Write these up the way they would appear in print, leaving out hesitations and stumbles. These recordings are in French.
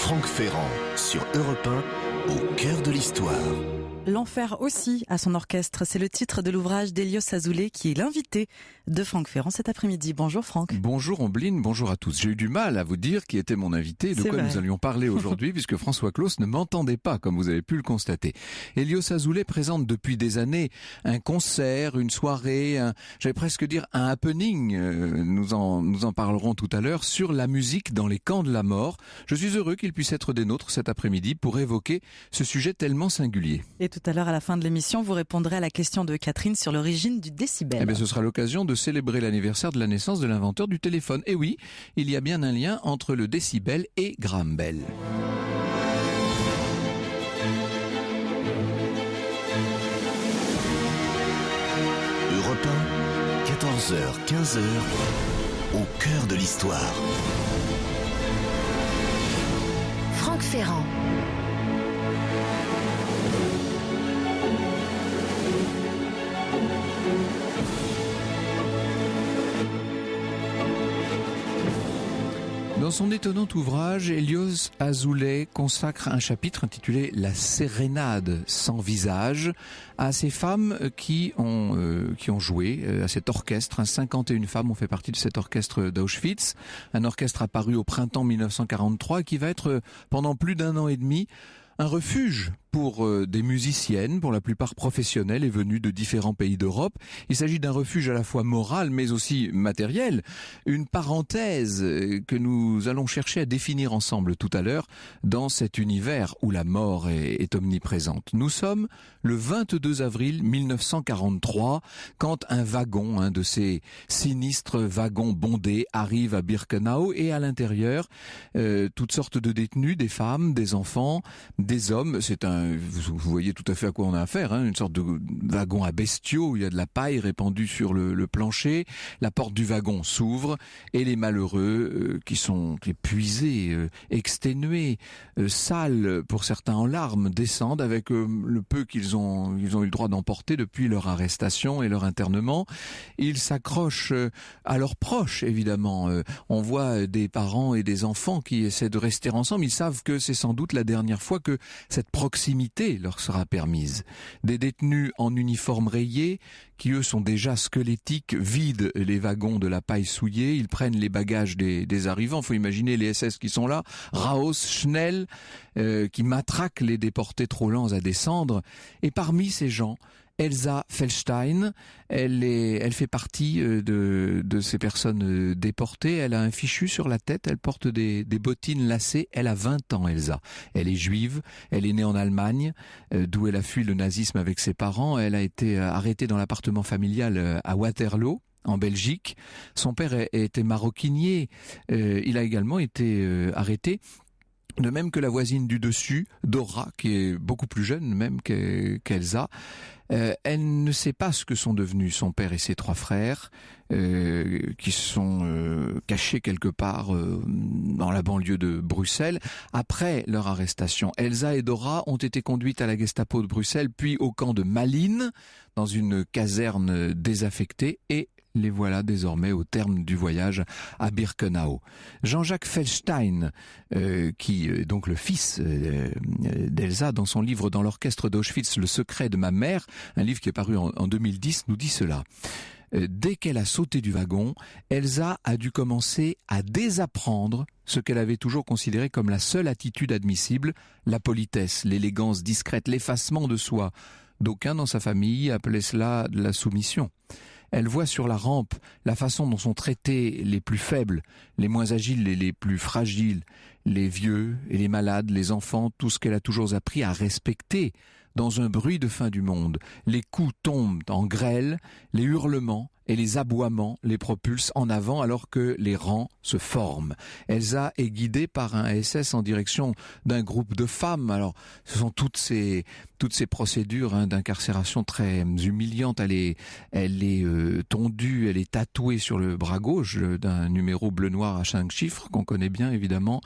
Franck Ferrand sur Europe 1, au cœur de l'histoire. L'enfer aussi à son orchestre, c'est le titre de l'ouvrage d'Hélios Azoulay qui est l'invité de Franck Ferrand cet après-midi. Bonjour Franck. Bonjour Ombline, bonjour à tous. J'ai eu du mal à vous dire qui était mon invité et de quoi nous allions parler aujourd'hui puisque François Claus ne m'entendait pas comme vous avez pu le constater. Hélios Azoulay présente depuis des années un concert, une soirée, j'allais presque dire un happening, nous en parlerons tout à l'heure, sur la musique dans les camps de la mort. Je suis heureux qu'il puisse être des nôtres cet après-midi pour évoquer ce sujet tellement singulier. Et tout à l'heure, à la fin de l'émission, vous répondrez à la question de Catherine sur l'origine du décibel. Eh bien, ce sera l'occasion de célébrer l'anniversaire de la naissance de l'inventeur du téléphone. Et oui, il y a bien un lien entre le décibel et Graham Bell. Europe 1, 14h, 15h, au cœur de l'histoire. Franck Ferrand. Dans son étonnant ouvrage, Hélios Azoulay consacre un chapitre intitulé « La sérénade sans visage » à ces femmes qui ont joué à cet orchestre. 51 femmes ont fait partie de cet orchestre d'Auschwitz, un orchestre apparu au printemps 1943 qui va être pendant plus d'un an et demi un refuge pour des musiciennes, pour la plupart professionnelles et venues de différents pays d'Europe. Il s'agit d'un refuge à la fois moral mais aussi matériel, une parenthèse que nous allons chercher à définir ensemble tout à l'heure dans cet univers où la mort est omniprésente. Nous sommes le 22 avril 1943 quand un wagon, un de ces sinistres wagons bondés, arrive à Birkenau et à l'intérieur, toutes sortes de détenus, des femmes, des enfants, des hommes. Vous voyez tout à fait à quoi on a affaire, une sorte de wagon à bestiaux où il y a de la paille répandue sur le plancher. La porte du wagon s'ouvre et les malheureux qui sont épuisés, exténués, sales, pour certains en larmes, descendent avec le peu qu'ils ont eu le droit d'emporter depuis leur arrestation et leur internement. Ils s'accrochent à leurs proches, évidemment. On voit des parents et des enfants qui essaient de rester ensemble. Ils savent que c'est sans doute la dernière fois que cette proximité leur sera permise. Des détenus en uniforme rayé, qui eux sont déjà squelettiques, vident les wagons de la paille souillée, ils prennent les bagages des arrivants. Faut imaginer les SS qui sont là, Raos, Schnell, qui matraquent les déportés trop lents à descendre. Et parmi ces gens, Elsa Feldstein, elle fait partie de ces personnes déportées. Elle a un fichu sur la tête, elle porte des bottines lacées. Elle a 20 ans, Elsa. Elle est juive, elle est née en Allemagne, d'où elle a fui le nazisme avec ses parents. Elle a été arrêtée dans l'appartement familial à Waterloo, en Belgique. Son père était maroquinier. Il a également été arrêté. De même que la voisine du dessus, Dora, qui est beaucoup plus jeune même qu'Elsa. Elle ne sait pas ce que sont devenus son père et ses trois frères, qui sont cachés quelque part dans la banlieue de Bruxelles. Après leur arrestation, Elsa et Dora ont été conduites à la Gestapo de Bruxelles, puis au camp de Malines, dans une caserne désaffectée, et les voilà désormais au terme du voyage à Birkenau. Jean-Jacques Feldstein, qui est donc le fils d'Elsa, dans son livre « Dans l'orchestre d'Auschwitz, le secret de ma mère », un livre qui est paru en 2010, nous dit cela. Dès qu'elle a sauté du wagon, Elsa a dû commencer à désapprendre ce qu'elle avait toujours considéré comme la seule attitude admissible, la politesse, l'élégance discrète, l'effacement de soi. D'aucuns dans sa famille appelaient cela de la soumission. Elle voit sur la rampe la façon dont sont traités les plus faibles, les moins agiles et les plus fragiles, les vieux et les malades, les enfants, tout ce qu'elle a toujours appris à respecter dans un bruit de fin du monde. Les coups tombent en grêle, les hurlements et les aboiements les propulsent en avant alors que les rangs se forment. Elsa est guidée par un SS en direction d'un groupe de femmes. Alors, ce sont toutes ces procédures d'incarcération très humiliantes. Elle est tondue, elle est tatouée sur le bras gauche d'un numéro bleu-noir à 5 chiffres qu'on connaît bien évidemment.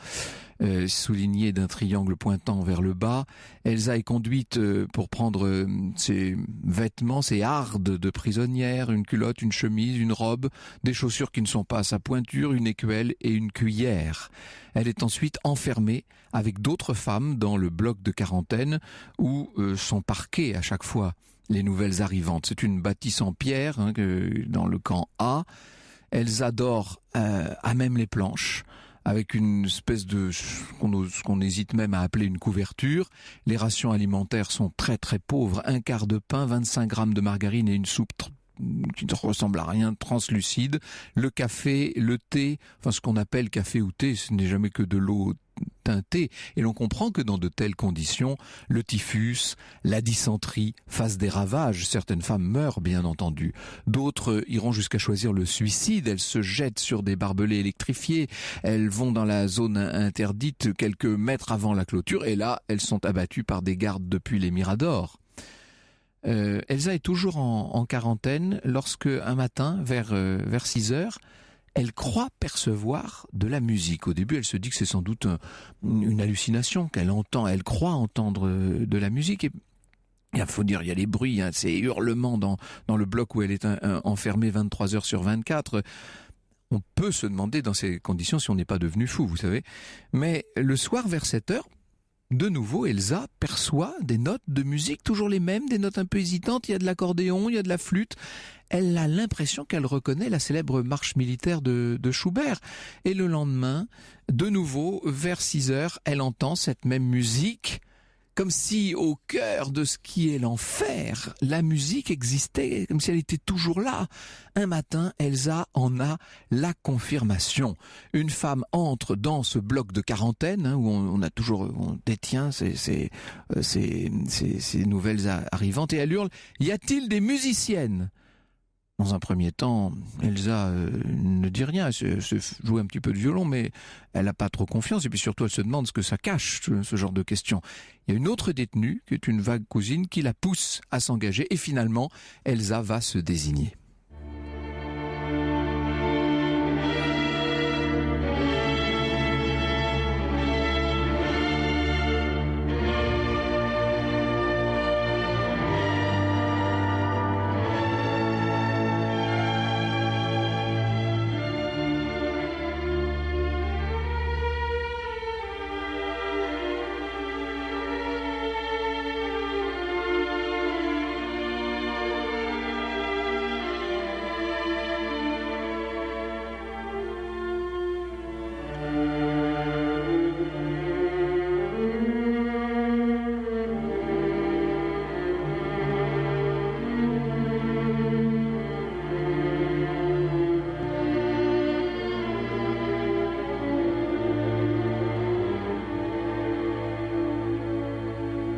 souligné d'un triangle pointant vers le bas. Elsa est conduite pour prendre ses vêtements, ses hardes de prisonnière, une culotte, une chemise, une robe, des chaussures qui ne sont pas à sa pointure, une écuelle et une cuillère. Elle est ensuite enfermée avec d'autres femmes dans le bloc de quarantaine où sont parquées à chaque fois les nouvelles arrivantes. C'est une bâtisse en pierre dans le camp A. Elsa dort à même les planches, avec une espèce de ce qu'on hésite même à appeler une couverture. Les rations alimentaires sont très très pauvres, 1/4 de pain, 25 grammes de margarine et une soupe qui ne ressemble à rien, translucide. Le café, le thé, enfin ce qu'on appelle café ou thé, ce n'est jamais que de l'eau teintée. Et l'on comprend que dans de telles conditions, le typhus, la dysenterie fassent des ravages. Certaines femmes meurent, bien entendu. D'autres iront jusqu'à choisir le suicide. Elles se jettent sur des barbelés électrifiés. Elles vont dans la zone interdite quelques mètres avant la clôture. Et là, elles sont abattues par des gardes depuis les miradors. Elsa est toujours en quarantaine lorsque, un matin, vers 6 heures, elle croit percevoir de la musique. Au début, elle se dit que c'est sans doute une hallucination elle croit entendre de la musique. Et il faut dire, il y a les bruits, ces hurlements dans le bloc où elle est enfermée 23 heures sur 24. On peut se demander dans ces conditions si on n'est pas devenu fou, vous savez. Mais le soir, vers 7 heures, de nouveau, Elsa perçoit des notes de musique, toujours les mêmes, des notes un peu hésitantes. Il y a de l'accordéon, il y a de la flûte. Elle a l'impression qu'elle reconnaît la célèbre marche militaire de Schubert. Et le lendemain, de nouveau, vers 6 heures, elle entend cette même musique, comme si au cœur de ce qui est l'enfer, la musique existait, comme si elle était toujours là. Un matin, Elsa en a la confirmation. Une femme entre dans ce bloc de quarantaine, où on détient ces nouvelles arrivantes, et elle hurle « Y a-t-il des musiciennes ?» Dans un premier temps, Elsa ne dit rien, elle se joue un petit peu de violon, mais elle n'a pas trop confiance, et puis surtout elle se demande ce que ça cache, ce genre de questions. Il y a une autre détenue, qui est une vague cousine, qui la pousse à s'engager, et finalement, Elsa va se désigner.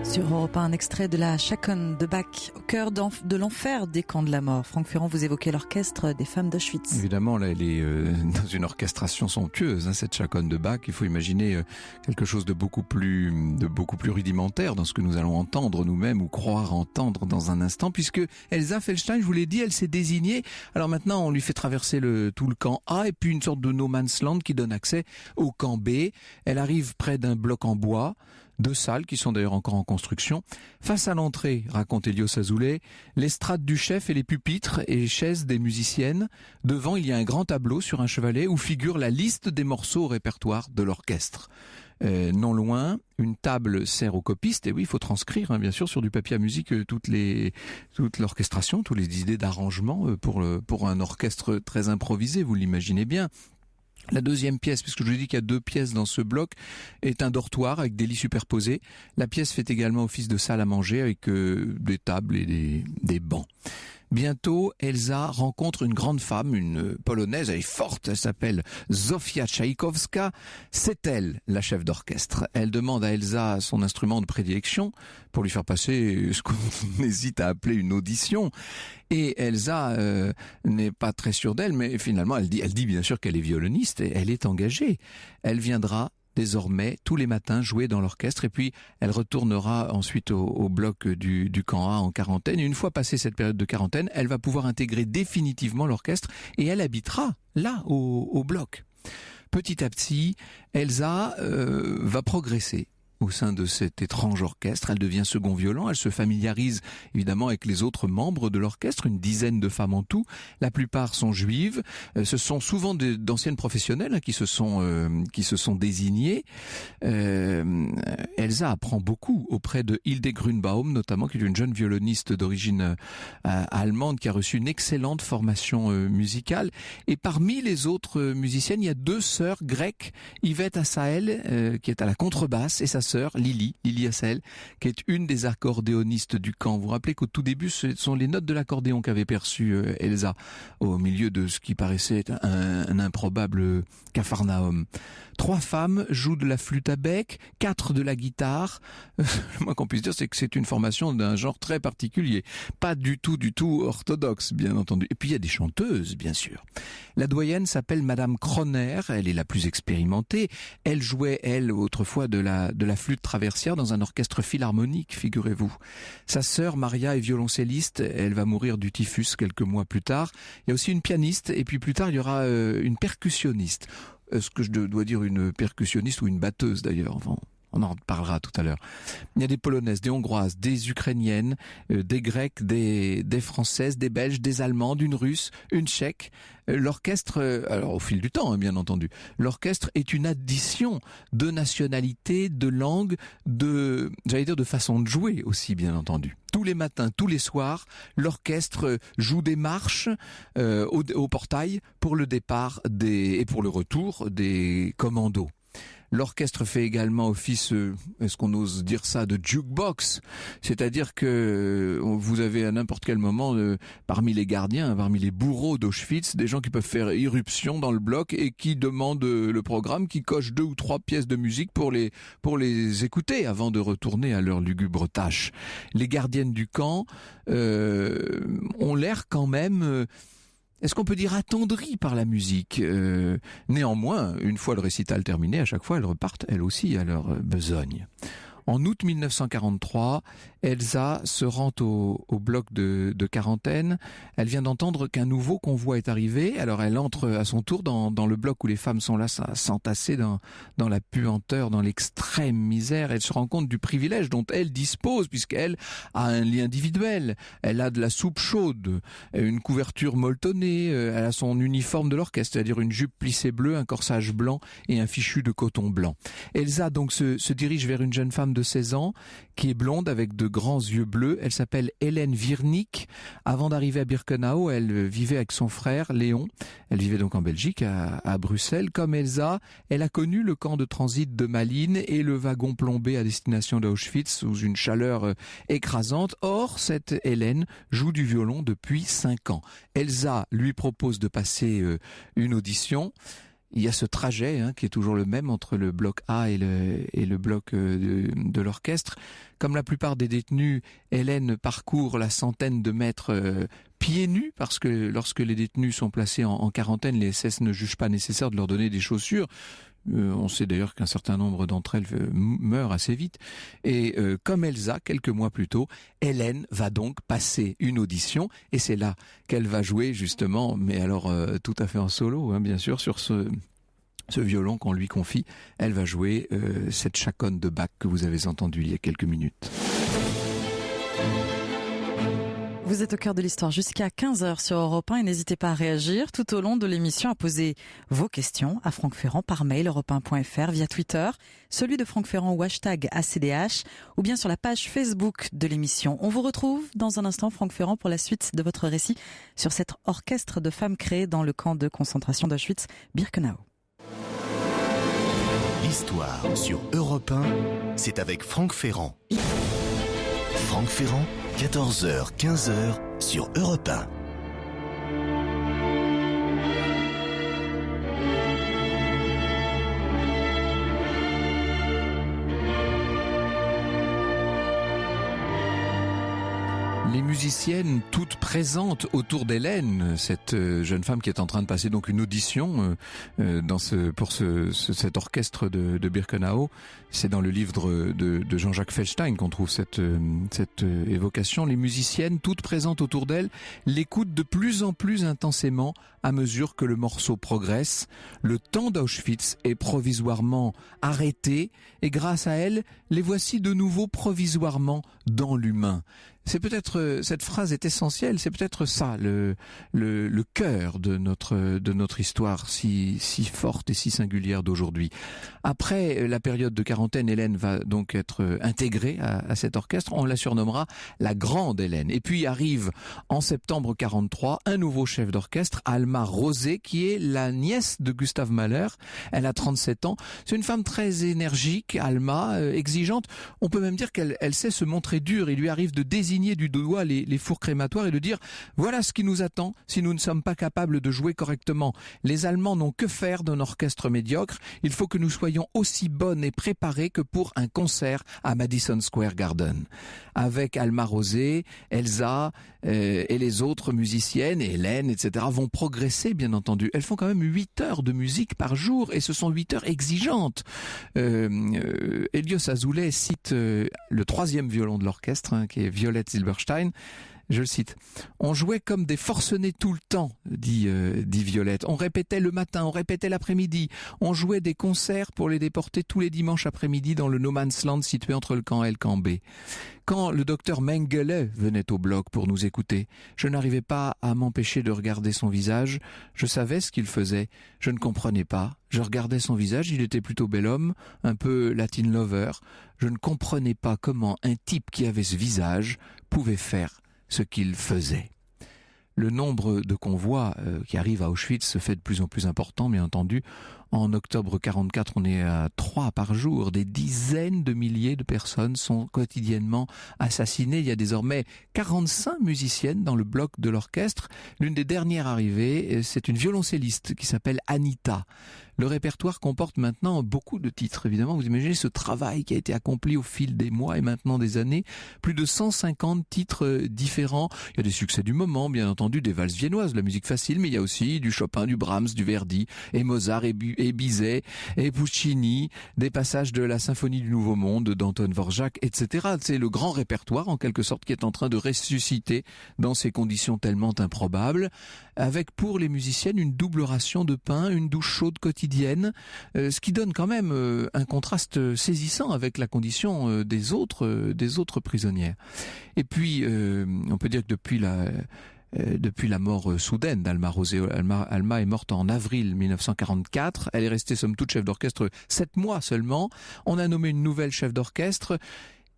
Sur Europe 1, un extrait de la chaconne de Bach, au cœur de l'enfer des camps de la mort. Franck Ferrand, vous évoquez l'orchestre des femmes d'Auschwitz. Évidemment, là, elle est dans une orchestration somptueuse, cette chaconne de Bach. Il faut imaginer quelque chose de beaucoup plus rudimentaire dans ce que nous allons entendre nous-mêmes ou croire entendre dans un instant, puisque Elsa Feldstein, je vous l'ai dit, elle s'est désignée. Alors maintenant, on lui fait traverser tout le camp A et puis une sorte de no man's land qui donne accès au camp B. Elle arrive près d'un bloc en bois, 2 salles qui sont d'ailleurs encore en construction. Face à l'entrée, raconte Hélios Azoulay, l'estrade du chef et les pupitres et les chaises des musiciennes. Devant, il y a un grand tableau sur un chevalet où figure la liste des morceaux au répertoire de l'orchestre. Non loin, une table sert aux copistes, et oui, il faut transcrire, bien sûr, sur du papier à musique toute l'orchestration, toutes les idées d'arrangement pour un orchestre très improvisé, vous l'imaginez bien. La deuxième pièce, puisque je vous ai dit qu'il y a 2 pièces dans ce bloc, est un dortoir avec des lits superposés. La pièce fait également office de salle à manger avec des tables et des bancs. Bientôt, Elsa rencontre une grande femme, une polonaise, elle est forte, elle s'appelle Zofia Tchaïkovska. C'est elle, la chef d'orchestre. Elle demande à Elsa son instrument de prédilection pour lui faire passer ce qu'on hésite à appeler une audition. Et Elsa n'est pas très sûre d'elle, mais finalement, elle dit bien sûr qu'elle est violoniste et elle est engagée. Elle viendra désormais tous les matins jouer dans l'orchestre, et puis elle retournera ensuite au bloc du camp A en quarantaine, et une fois passée cette période de quarantaine, elle va pouvoir intégrer définitivement l'orchestre et elle habitera là au bloc. petit à petit, Elsa va progresser au sein de cet étrange orchestre. Elle devient second violon, elle se familiarise évidemment avec les autres membres de l'orchestre, une dizaine de femmes en tout. La plupart sont juives, ce sont souvent d'anciennes professionnelles qui se sont désignées. Elsa apprend beaucoup auprès de Hilde Grünbaum, notamment, qui est une jeune violoniste d'origine allemande qui a reçu une excellente formation musicale. Et parmi les autres musiciennes, il y a deux sœurs grecques, Yvette Assael, qui est à la contrebasse, et sa sœur Lily Assael, qui est une des accordéonistes du camp. Vous vous rappelez qu'au tout début, ce sont les notes de l'accordéon qu'avait perçu Elsa au milieu de ce qui paraissait un improbable capharnaüm. 3 femmes jouent de la flûte à bec, 4 de la guitare. Le moins qu'on puisse dire, c'est que c'est une formation d'un genre très particulier. Pas du tout orthodoxe, bien entendu. Et puis il y a des chanteuses, bien sûr. La doyenne s'appelle Madame Kroner, elle est la plus expérimentée. Elle jouait, elle, autrefois de la flûte traversière dans un orchestre philharmonique, figurez-vous. Sa sœur, Maria, est violoncelliste. Elle va mourir du typhus quelques mois plus tard. Il y a aussi une pianiste, et puis plus tard, il y aura une percussionniste. Est-ce que je dois dire une percussionniste ou une batteuse d'ailleurs? Enfin, on en parlera tout à l'heure. Il y a des polonaises, des hongroises, des ukrainiennes, des grecques, des françaises, des belges, des allemandes, une russe, une tchèque. L'orchestre, alors au fil du temps, bien entendu, l'orchestre est une addition de nationalités, de langues, de façon de jouer aussi, bien entendu. Tous les matins, tous les soirs, l'orchestre joue des marches au portail pour le départ et pour le retour des commandos. L'orchestre fait également office, est-ce qu'on ose dire ça, de jukebox, c'est-à-dire que vous avez à n'importe quel moment parmi les gardiens, parmi les bourreaux d'Auschwitz, des gens qui peuvent faire irruption dans le bloc et qui demandent le programme, qui cochent 2 ou 3 pièces de musique pour les écouter avant de retourner à leur lugubre tâche. Les gardiennes du camp ont l'air quand même... Est-ce qu'on peut dire attendri par la musique? Néanmoins, une fois le récital terminé, à chaque fois, elles repartent, elles aussi, à leur besogne. En août 1943, Elsa se rend au bloc de quarantaine. Elle vient d'entendre qu'un nouveau convoi est arrivé. Alors elle entre à son tour dans le bloc où les femmes sont là, s'entasser dans la puanteur, dans l'extrême misère. Elle se rend compte du privilège dont elle dispose, puisqu'elle a un lit individuel. Elle a de la soupe chaude, une couverture molletonnée. Elle a son uniforme de l'orchestre, c'est-à-dire une jupe plissée bleue, un corsage blanc et un fichu de coton blanc. Elsa donc se dirige vers une jeune femme de 16 ans, qui est blonde avec de grands yeux bleus. Elle s'appelle Hélène Virnik. Avant d'arriver à Birkenau, elle vivait avec son frère Léon. Elle vivait donc en Belgique, à Bruxelles. Comme Elsa, elle a connu le camp de transit de Malines et le wagon plombé à destination d'Auschwitz sous une chaleur écrasante. Or, cette Hélène joue du violon depuis 5 ans. Elsa lui propose de passer une audition. Il y a ce trajet qui est toujours le même entre le bloc A et le bloc de l'orchestre. Comme la plupart des détenus, Hélène parcourt la centaine de mètres pieds nus, parce que lorsque les détenus sont placés en quarantaine, les SS ne jugent pas nécessaire de leur donner des chaussures. On sait d'ailleurs qu'un certain nombre d'entre elles meurent assez vite. Et comme Elsa, quelques mois plus tôt, Hélène va donc passer une audition. Et c'est là qu'elle va jouer justement, mais alors tout à fait en solo, bien sûr, sur ce violon qu'on lui confie. Elle va jouer cette chaconne de Bach que vous avez entendue il y a quelques minutes. Vous êtes au cœur de l'histoire jusqu'à 15h sur Europe 1 et n'hésitez pas à réagir tout au long de l'émission, à poser vos questions à Franck Ferrand par mail europe1.fr, via Twitter, celui de Franck Ferrand ou hashtag ACDH, ou bien sur la page Facebook de l'émission. On vous retrouve dans un instant, Franck Ferrand, pour la suite de votre récit sur cet orchestre de femmes créé dans le camp de concentration d'Auschwitz-Birkenau. L'histoire sur Europe 1, c'est avec Franck Ferrand. Franck Ferrand, 14h, 15h sur Europe 1. Les musiciennes toutes présentes autour d'Hélène, cette jeune femme qui est en train de passer donc une audition pour cet orchestre de Birkenau. C'est dans le livre de Jean-Jacques Felstein qu'on trouve cette évocation. Les musiciennes toutes présentes autour d'elle l'écoutent de plus en plus intensément à mesure que le morceau progresse. Le temps d'Auschwitz est provisoirement arrêté et grâce à elle, les voici de nouveau provisoirement dans l'humain. C'est peut-être, cette phrase est essentielle, c'est peut-être ça le cœur de notre histoire si forte et si singulière d'aujourd'hui. Après la période de quarantaine, Hélène va donc être intégrée à cet orchestre, on la surnommera la Grande Hélène. Et puis arrive en septembre 43 un nouveau chef d'orchestre, Alma Rosé, qui est la nièce de Gustav Mahler. Elle a 37 ans. C'est une femme très énergique, Alma, exigeante. On peut même dire qu'elle sait se montrer dure. Il lui arrive de désigner du doigt les fours crématoires et de dire « Voilà ce qui nous attend si nous ne sommes pas capables de jouer correctement. Les Allemands n'ont que faire d'un orchestre médiocre. Il faut que nous soyons aussi bonnes et préparées que pour un concert à Madison Square Garden. » Avec Alma Rosé, Elsa et les autres musiciennes, et Hélène, etc., vont progresser, bien entendu. Elles font quand même 8 heures de musique par jour et ce sont 8 heures exigeantes. Elios Azoulay cite le 3e violon de l'orchestre, qui est Violette Silberstein. Je le cite. « On jouait comme des forcenés tout le temps, dit Violette. On répétait le matin, on répétait l'après-midi. On jouait des concerts pour les déporter tous les dimanches après-midi dans le No Man's Land situé entre le camp A et le camp B. Quand le docteur Mengele venait au bloc pour nous écouter, je n'arrivais pas à m'empêcher de regarder son visage. Je savais ce qu'il faisait. Je ne comprenais pas. Je regardais son visage, il était plutôt bel homme, un peu Latin lover. Je ne comprenais pas comment un type qui avait ce visage pouvait faire ce qu'il faisait. » Le nombre de convois qui arrivent à Auschwitz se fait de plus en plus important, bien entendu. En octobre 44, on est à 3 par jour. Des dizaines de milliers de personnes sont quotidiennement assassinées. Il y a désormais 45 musiciennes dans le bloc de l'orchestre. L'une des dernières arrivées, c'est une violoncelliste qui s'appelle Anita. Le répertoire comporte maintenant beaucoup de titres. Évidemment, vous imaginez ce travail qui a été accompli au fil des mois et maintenant des années. Plus de 150 titres différents. Il y a des succès du moment, bien entendu, des valses viennoises, de la musique facile, mais il y a aussi du Chopin, du Brahms, du Verdi, et Mozart, et Bizet, et Puccini, des passages de la Symphonie du Nouveau Monde d'Anton Dvorak, etc. C'est le grand répertoire, en quelque sorte, qui est en train de ressusciter dans ces conditions tellement improbables, avec pour les musiciennes une double ration de pain, une douche chaude quotidienne, ce qui donne quand même un contraste saisissant avec la condition des autres prisonnières. Et puis, on peut dire que depuis la mort soudaine d'Alma Rosé, Alma est morte en avril 1944. Elle est restée somme toute chef d'orchestre 7 mois seulement. On a nommé une nouvelle chef d'orchestre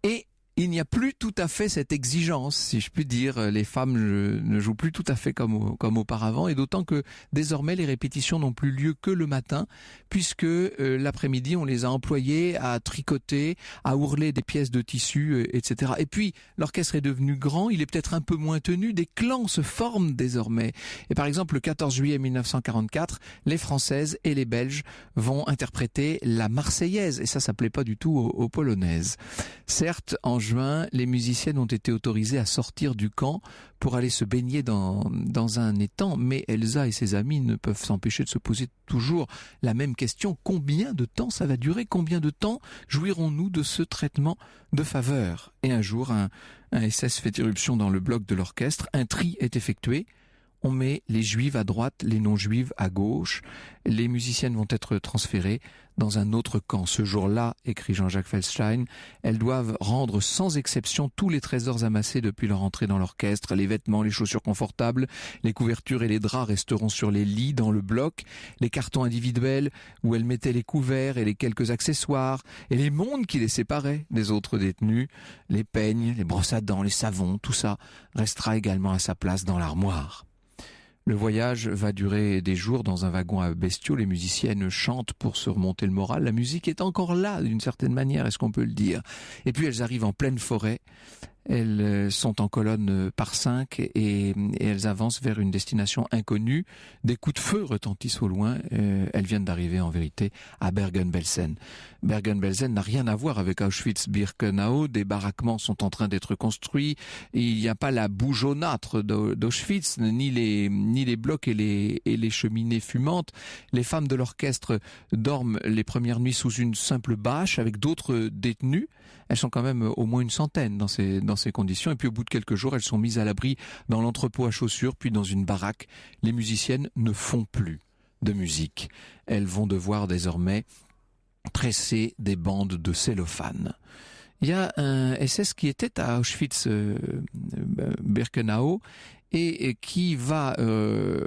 et il n'y a plus tout à fait cette exigence, si je puis dire. Les femmes ne jouent plus tout à fait comme auparavant, et d'autant que désormais les répétitions n'ont plus lieu que le matin, puisque l'après-midi on les a employées à tricoter, à ourler des pièces de tissu, etc. Et puis l'orchestre est devenu grand, il est peut-être un peu moins tenu, des clans se forment désormais. Et par exemple le 14 juillet 1944, les Françaises et les Belges vont interpréter la Marseillaise, et ça plaît pas du tout aux Polonaises. Certes, en juin, les musiciennes ont été autorisées à sortir du camp pour aller se baigner dans un étang, mais Elsa et ses amis ne peuvent s'empêcher de se poser toujours la même question. Combien de temps ça va durer? Combien de temps jouirons-nous de ce traitement de faveur? Et un jour, un SS fait irruption dans le bloc de l'orchestre, un tri est effectué. On met les juives à droite, les non-juives à gauche. Les musiciennes vont être transférées dans un autre camp. Ce jour-là, écrit Jean-Jacques Felstein, elles doivent rendre sans exception tous les trésors amassés depuis leur entrée dans l'orchestre. Les vêtements, les chaussures confortables, les couvertures et les draps resteront sur les lits dans le bloc. Les cartons individuels où elles mettaient les couverts et les quelques accessoires et les mondes qui les séparaient des autres détenus, les peignes, les brosses à dents, les savons, tout ça restera également à sa place dans l'armoire. Le voyage va durer des jours dans un wagon à bestiaux. Les musiciennes chantent pour se remonter le moral. La musique est encore là, d'une certaine manière, est-ce qu'on peut le dire? Et puis elles arrivent en pleine forêt. Elles sont en colonne par 5 et elles avancent vers une destination inconnue. Des coups de feu retentissent au loin. Elles viennent d'arriver en vérité à Bergen-Belsen. Bergen-Belsen n'a rien à voir avec Auschwitz-Birkenau. Des baraquements sont en train d'être construits. Il n'y a pas la boue jaunâtre d'Auschwitz, ni les blocs et les cheminées fumantes. Les femmes de l'orchestre dorment les premières nuits sous une simple bâche avec d'autres détenus. Elles sont quand même au moins une centaine dans ces conditions. Et puis au bout de quelques jours, elles sont mises à l'abri dans l'entrepôt à chaussures, puis dans une baraque. Les musiciennes ne font plus de musique. Elles vont devoir désormais tresser des bandes de cellophane. Il y a un SS qui était à Auschwitz-Birkenau et qui va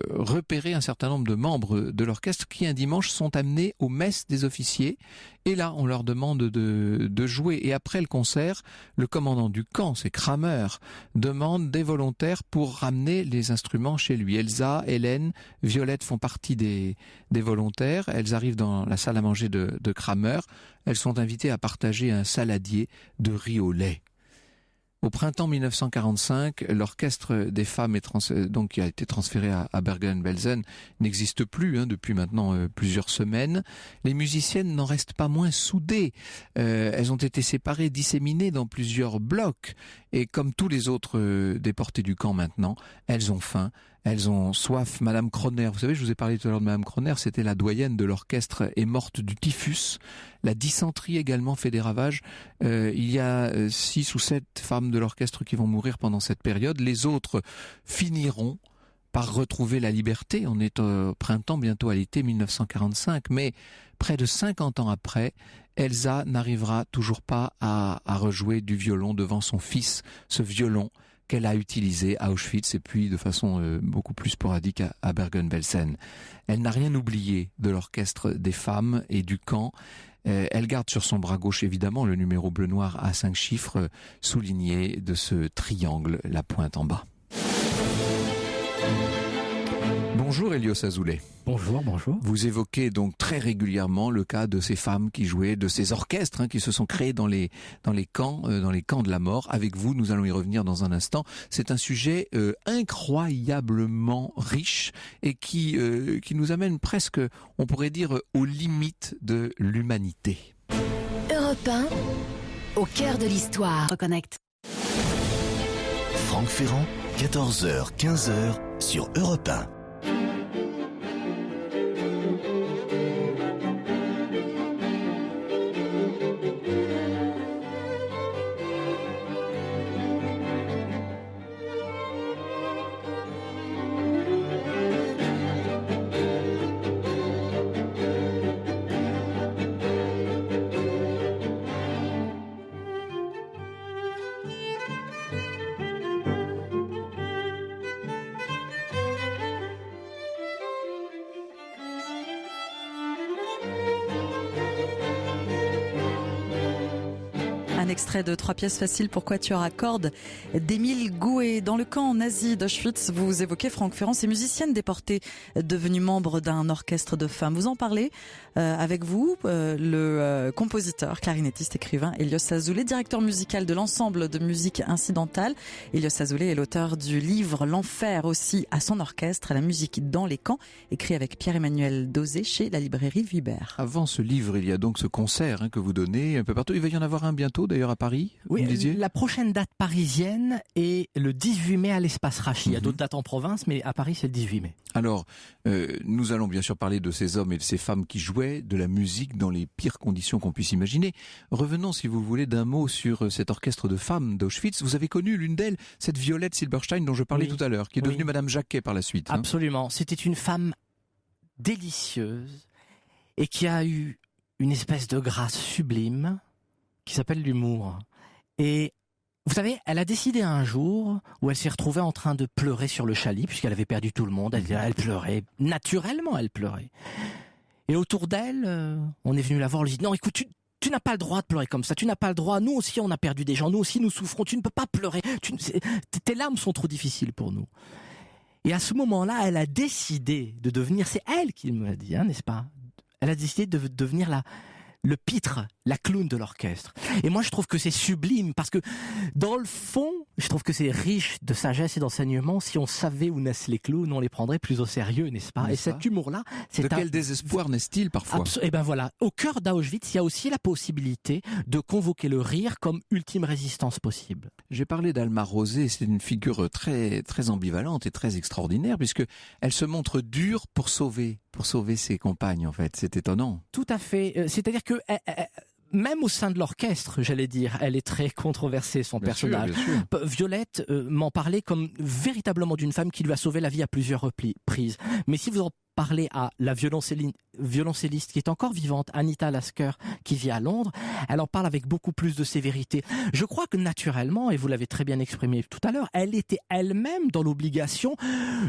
repérer un certain nombre de membres de l'orchestre qui un dimanche sont amenés aux messes des officiers et là on leur demande de jouer et après le concert le commandant du camp, c'est Kramer, demande des volontaires pour ramener les instruments chez lui. Elsa, Hélène, Violette font partie des volontaires. Elles arrivent dans la salle à manger de Kramer. Elles sont invitées à partager un saladier de riz au lait. Au printemps 1945, l'orchestre des femmes donc qui a été transféré à Bergen-Belsen n'existe plus depuis maintenant plusieurs semaines. Les musiciennes n'en restent pas moins soudées. Elles ont été séparées, disséminées dans plusieurs blocs. Et comme tous les autres déportés du camp maintenant, elles ont faim. Elles ont soif. Madame Kroner, vous savez, je vous ai parlé tout à l'heure de Madame Kroner, c'était la doyenne de l'orchestre, est morte du typhus. La dysenterie également fait des ravages. Il y a 6 ou 7 femmes de l'orchestre qui vont mourir pendant cette période. Les autres finiront par retrouver la liberté. On est au printemps, bientôt à l'été 1945, mais près de 50 ans après, Elsa n'arrivera toujours pas à rejouer du violon devant son fils, ce violon qu'elle a utilisé à Auschwitz et puis de façon beaucoup plus sporadique à Bergen-Belsen. Elle n'a rien oublié de l'orchestre des femmes et du camp. Elle garde sur son bras gauche évidemment le numéro bleu-noir à 5 chiffres souligné de ce triangle, la pointe en bas. Bonjour Elios Azoulay. Bonjour, bonjour. Vous évoquez donc très régulièrement le cas de ces femmes qui jouaient, de ces orchestres qui se sont créés dans les camps de la mort. Avec vous, nous allons y revenir dans un instant. C'est un sujet incroyablement riche et qui nous amène presque, on pourrait dire, aux limites de l'humanité. Europe 1, au cœur de l'histoire. Reconnecte. Franck Ferrand, 14h, 15h sur Europe 1. Un extrait de 3 pièces faciles pour quatuor à cordes d'Émile Gouet. Dans le camp nazi d'Auschwitz, vous évoquez Franck Ferrand, ces musiciennes déportées devenues membres d'un orchestre de femmes. Vous en parlez avec vous, le compositeur, clarinettiste, écrivain Elios Azoulay, directeur musical de l'ensemble de musique incidentale. Elios Azoulay est l'auteur du livre L'Enfer aussi à son orchestre, la musique dans les camps, écrit avec Pierre-Emmanuel Dosé chez la librairie Vuibert. Avant ce livre, il y a donc ce concert que vous donnez un peu partout. Il va y en avoir un bientôt d'ailleurs à Paris. Oui, vous me disiez ? la prochaine date parisienne est le 18 mai à l'Espace Rachi. Il y a d'autres dates en province, mais à Paris c'est le 18 mai. Alors, nous allons bien sûr parler de ces hommes et de ces femmes qui jouaient de la musique dans les pires conditions qu'on puisse imaginer. Revenons, si vous voulez, d'un mot sur cet orchestre de femmes d'Auschwitz. Vous avez connu l'une d'elles, cette Violette Silberstein dont je parlais tout à l'heure, qui est devenue Madame Jacquet par la suite. Absolument. C'était une femme délicieuse et qui a eu une espèce de grâce sublime qui s'appelle l'humour. Et vous savez, elle a décidé un jour où elle s'est retrouvée en train de pleurer sur le chalit, puisqu'elle avait perdu tout le monde. Elle pleurait. Naturellement, elle pleurait. Et autour d'elle, on est venu la voir, on lui dit « Non, écoute, tu n'as pas le droit de pleurer comme ça. Tu n'as pas le droit. Nous aussi, on a perdu des gens. Nous aussi, nous souffrons. Tu ne peux pas pleurer. Tes larmes sont trop difficiles pour nous. » Et à ce moment-là, elle a décidé de devenir, c'est elle qui me l'a dit, n'est-ce pas ? Elle a décidé de devenir le pitre, la clown de l'orchestre. Et moi, je trouve que c'est sublime parce que, dans le fond, je trouve que c'est riche de sagesse et d'enseignement. Si on savait où naissent les clowns, on les prendrait plus au sérieux, n'est-ce pas? Et cet humour-là, c'est de quel désespoir naissent-ils parfois? Et ben voilà, au cœur d'Auschwitz, il y a aussi la possibilité de convoquer le rire comme ultime résistance possible. J'ai parlé d'Alma Rosé, c'est une figure très très ambivalente et très extraordinaire puisque elle se montre dure pour sauver ses compagnes en fait. C'est étonnant. Tout à fait. C'est-à-dire que même au sein de l'orchestre, j'allais dire, elle est très controversée, son personnage. Bien sûr. Violette m'en parlait comme véritablement d'une femme qui lui a sauvé la vie à plusieurs reprises. Mais si vous en parlez à la violoncelliste qui est encore vivante, Anita Lasker, qui vit à Londres, elle en parle avec beaucoup plus de sévérité. Je crois que naturellement, et vous l'avez très bien exprimé tout à l'heure, elle était elle-même dans l'obligation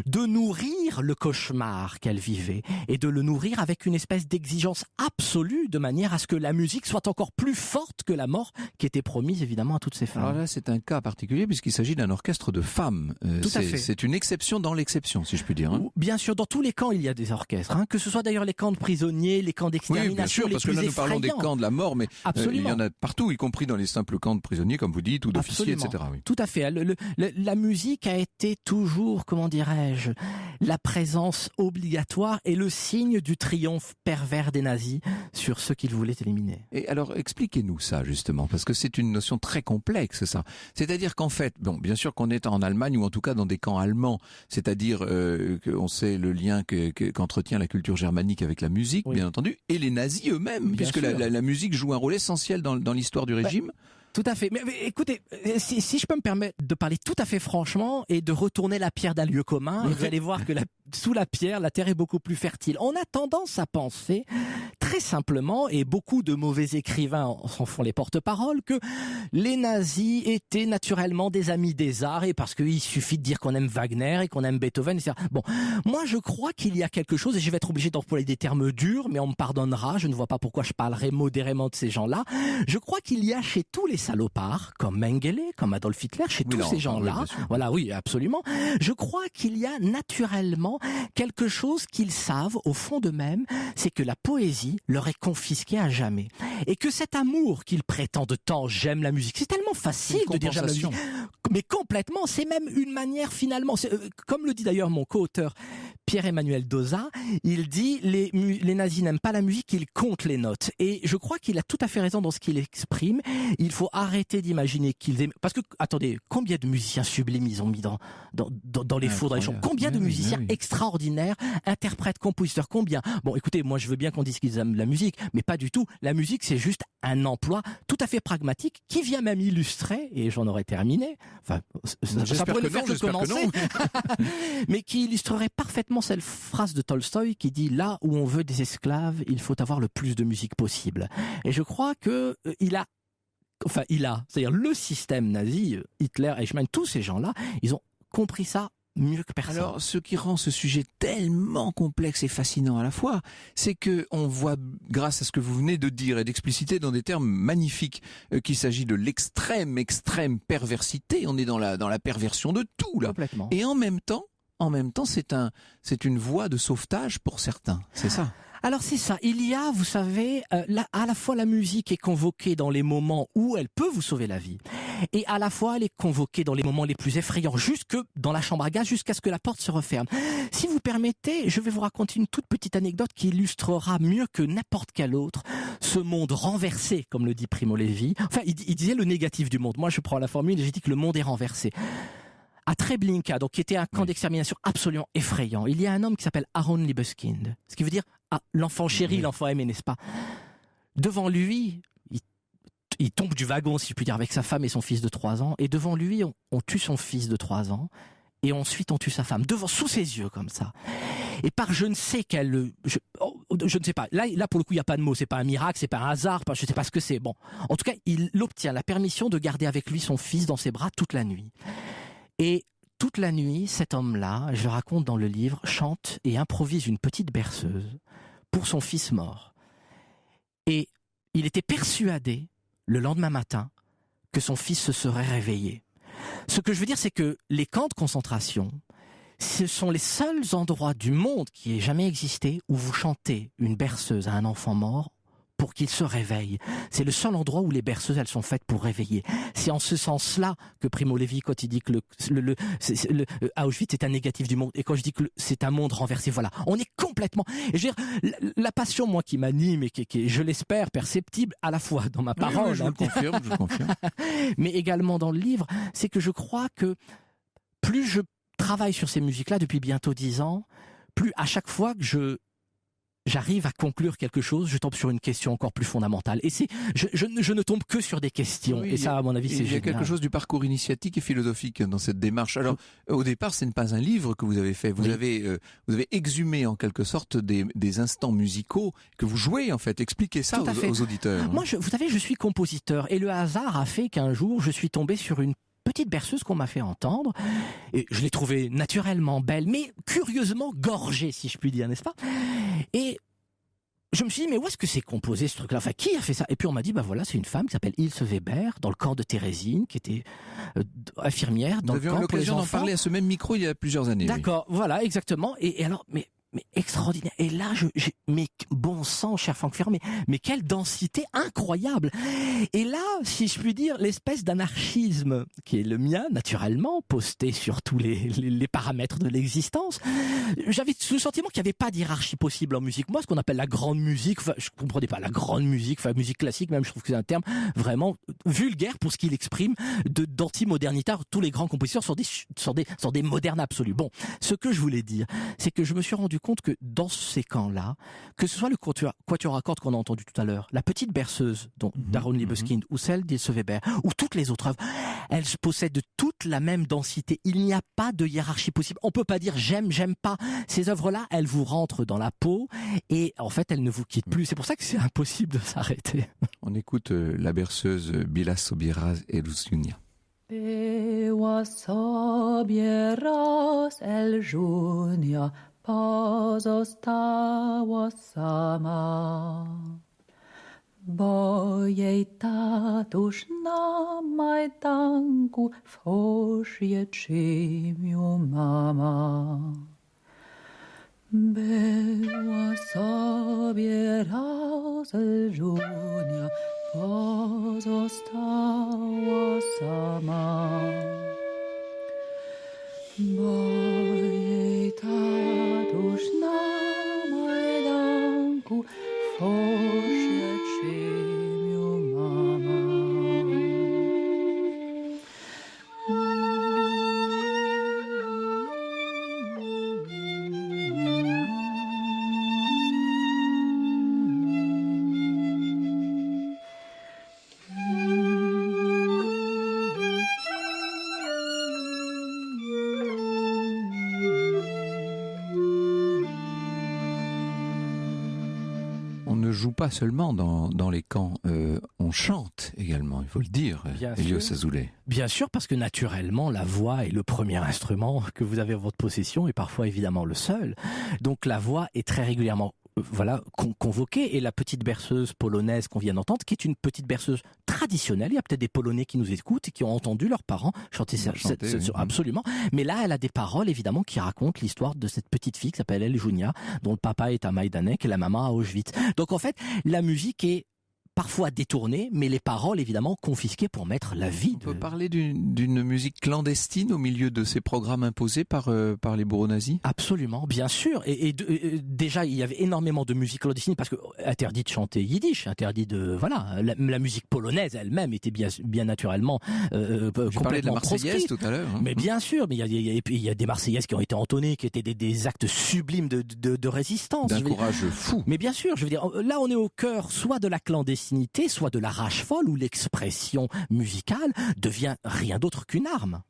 de nourrir le cauchemar qu'elle vivait et de le nourrir avec une espèce d'exigence absolue de manière à ce que la musique soit encore plus forte que la mort qui était promise évidemment à toutes ces femmes. Alors là, c'est un cas particulier puisqu'il s'agit d'un orchestre de femmes. Tout à fait. C'est une exception dans l'exception, si je puis dire. Bien sûr, dans tous les camps, il y a des orchestres, que ce soit d'ailleurs les camps de prisonniers, les camps d'extermination, oui, bien sûr, parce que là nous parlons des camps de la mort, mais il y en a partout, y compris dans les simples camps de prisonniers, comme vous dites, ou d'officiers, etc. Oui. Tout à fait. La musique a été toujours, comment dirais-je, la présence obligatoire et le signe du triomphe pervers des nazis sur ceux qu'ils voulaient éliminer. Et alors, expliquez-nous ça, justement, parce que c'est une notion très complexe, ça. C'est-à-dire qu'en fait, bon, bien sûr qu'on est en Allemagne, ou en tout cas dans des camps allemands, c'est-à-dire qu'on sait le lien qu'entretient la culture germanique avec la musique, bien entendu, et les nazis eux-mêmes, puisque la musique joue un rôle essentiel dans l'histoire du régime. Tout à fait. Mais écoutez, si je peux me permettre de parler tout à fait franchement et de retourner la pierre d'un lieu commun, vous allez voir que sous la pierre, la terre est beaucoup plus fertile. On a tendance à penser très simplement, et beaucoup de mauvais écrivains s'en font les porte-paroles, que les nazis étaient naturellement des amis des arts et parce qu'il suffit de dire qu'on aime Wagner et qu'on aime Beethoven, etc. Bon, moi je crois qu'il y a quelque chose, et je vais être obligé d'employer des termes durs, mais on me pardonnera, je ne vois pas pourquoi je parlerai modérément de ces gens-là. Je crois qu'il y a chez tous les salopards, comme Mengele, comme Adolf Hitler, chez tous ces gens-là, voilà, oui, absolument, je crois qu'il y a naturellement quelque chose qu'ils savent au fond d'eux-mêmes, c'est que la poésie leur est confisquée à jamais. Et que cet amour qu'ils prétendent tant, j'aime la musique, c'est tellement facile de dire j'aime la musique, mais complètement, c'est même une manière finalement, comme le dit d'ailleurs mon co-auteur Pierre-Emmanuel Doza, il dit les nazis n'aiment pas la musique, ils comptent les notes. Et je crois qu'il a tout à fait raison dans ce qu'il exprime. Il faut arrêter d'imaginer qu'ils aiment... Parce que, attendez, combien de musiciens sublimes ils ont mis dans les fours, dans les chambres? Combien de musiciens extraordinaires, interprètes, compositeurs, combien? Bon, écoutez, moi je veux bien qu'on dise qu'ils aiment la musique, mais pas du tout. La musique, c'est juste un emploi tout à fait pragmatique qui vient même illustrer, et j'en aurais terminé, enfin, ça pourrait le faire de commencer, mais qui illustrerait parfaitement cette phrase de Tolstoï qui dit « Là où on veut des esclaves, il faut avoir le plus de musique possible ». Et je crois que c'est-à-dire le système nazi, Hitler, Eichmann, tous ces gens-là, ils ont compris ça mieux que personne. Alors, ce qui rend ce sujet tellement complexe et fascinant à la fois, c'est que on voit, grâce à ce que vous venez de dire et d'expliciter dans des termes magnifiques, qu'il s'agit de l'extrême perversité. On est dans la perversion de tout, là. Complètement. Et en même temps, c'est une voie de sauvetage pour certains. C'est ça. Alors c'est ça, il y a, vous savez, à la fois la musique est convoquée dans les moments où elle peut vous sauver la vie, et à la fois elle est convoquée dans les moments les plus effrayants, jusque dans la chambre à gaz, jusqu'à ce que la porte se referme. Si vous permettez, je vais vous raconter une toute petite anecdote qui illustrera mieux que n'importe quel autre ce monde renversé, comme le dit Primo Levi. Enfin, il disait le négatif du monde. Moi, je prends la formule et j'ai dit que le monde est renversé. À Treblinka, donc qui était un camp d'extermination absolument effrayant, il y a un homme qui s'appelle Aaron Libeskind, ce qui veut dire l'enfant chéri, l'enfant aimé, n'est-ce pas? Devant lui, il tombe du wagon, si je puis dire, avec sa femme et son fils de 3 ans, et devant lui, on tue son fils de 3 ans, et ensuite on tue sa femme, sous ses yeux, comme ça. Et par je ne sais quel... Je ne sais pas, là pour le coup il n'y a pas de mots, c'est pas un miracle, c'est pas un hasard, je ne sais pas ce que c'est. Bon, en tout cas, il obtient la permission de garder avec lui son fils dans ses bras toute la nuit. Et toute la nuit, cet homme-là, je le raconte dans le livre, chante et improvise une petite berceuse pour son fils mort. Et il était persuadé, le lendemain matin, que son fils se serait réveillé. Ce que je veux dire, c'est que les camps de concentration, ce sont les seuls endroits du monde qui aient jamais existé où vous chantez une berceuse à un enfant mort pour qu'ils se réveillent. C'est le seul endroit où les berceuses, elles sont faites pour réveiller. C'est en ce sens-là que Primo Levi, quand il dit que Auschwitz est un négatif du monde, et quand je dis que c'est un monde renversé, voilà, on est complètement... Et je veux dire, la passion, moi, qui m'anime et qui est, je l'espère, perceptible à la fois dans ma parole, oui, je confirme. mais également dans le livre, c'est que je crois que plus je travaille sur ces musiques-là depuis bientôt 10 ans, plus à chaque fois que j'arrive à conclure quelque chose, je tombe sur une question encore plus fondamentale. Et je ne tombe que sur des questions. Oui, et ça, à mon avis, c'est génial. Il y a quelque chose du parcours initiatique et philosophique dans cette démarche. Alors, au départ, ce n'est pas un livre que vous avez fait. Vous avez exhumé en quelque sorte des instants musicaux que vous jouez en fait. Expliquez ça aux auditeurs. Moi, vous savez, je suis compositeur et le hasard a fait qu'un jour, je suis tombé sur une petite berceuse qu'on m'a fait entendre, et je l'ai trouvée naturellement belle, mais curieusement gorgée, si je puis dire, n'est-ce pas? Et je me suis dit, mais où est-ce que c'est composé ce truc-là? Enfin, qui a fait ça? Et puis on m'a dit, bah voilà, c'est une femme qui s'appelle Ilse Weber, dans le camp de Thérésine, qui était infirmière dans le camp pour les enfants. Nous avions l'occasion d'en parler à ce même micro il y a plusieurs années. D'accord, oui. Voilà, exactement. Et alors, mais extraordinaire. Et là, mais bon sang, cher Franck Ferrand, mais quelle densité incroyable. Et là, si je puis dire, l'espèce d'anarchisme qui est le mien, naturellement, posté sur tous les paramètres de l'existence, j'avais le sentiment qu'il n'y avait pas d'hiérarchie possible en musique. Moi, ce qu'on appelle la grande musique, enfin, je comprenais pas la grande musique, enfin, musique classique, même, je trouve que c'est un terme vraiment vulgaire pour ce qu'il exprime d'anti-modernité. Tous les grands compositeurs sont des modernes absolus. Bon, ce que je voulais dire, c'est que je me suis rendu compte que dans ces camps-là, que ce soit le quatuor à cordes qu'on a entendu tout à l'heure, la petite berceuse d'Aaron Libeskind ou celle d'Ilse Weber, ou toutes les autres œuvres, elles possèdent toute la même densité. Il n'y a pas de hiérarchie possible. On peut pas dire j'aime pas. Ces œuvres-là, elles vous rentrent dans la peau et en fait, elles ne vous quittent plus. C'est pour ça que c'est impossible de s'arrêter. On écoute la berceuse Bila Sobieraz Elżunia. Była sobie raz Elżunia, pozostała sama, bo jej tatuś na Majdanku w hoszie czymił mama. Była sobie raz Elżunia, pozostała sama, bo jej tatuś na Majdanku w hoszie czymił mama. Joue pas seulement dans les camps, on chante également, il faut le dire, Elios Azoulay. Bien sûr, parce que naturellement, la voix est le premier instrument que vous avez à votre possession et parfois évidemment le seul. Donc la voix est très régulièrement convoquée, et la petite berceuse polonaise qu'on vient d'entendre, qui est une petite berceuse traditionnelle. Il y a peut-être des Polonais qui nous écoutent et qui ont entendu leurs parents chanter absolument. Mais là, elle a des paroles évidemment qui racontent l'histoire de cette petite fille qui s'appelle Elżunia, dont le papa est à Majdanek et la maman à Auschwitz. Donc en fait, la musique est parfois détournée, mais les paroles évidemment confisquées pour mettre la vie. On peut parler d'une musique clandestine au milieu de ces programmes imposés par les bourreaux nazis? Absolument, bien sûr. Et déjà, il y avait énormément de musique clandestine parce que interdit de chanter yiddish, interdit de la musique polonaise elle-même était bien naturellement Je parlais de la Marseillaise proscrite. tout à l'heure. Hein. Mais bien sûr, mais il y a des Marseillaises qui ont été entonnées, qui étaient des actes sublimes de résistance. D'un courage fou. Mais bien sûr, je veux dire, là on est au cœur soit de la clandestinité, soit de la rage folle, où l'expression musicale devient rien d'autre qu'une arme.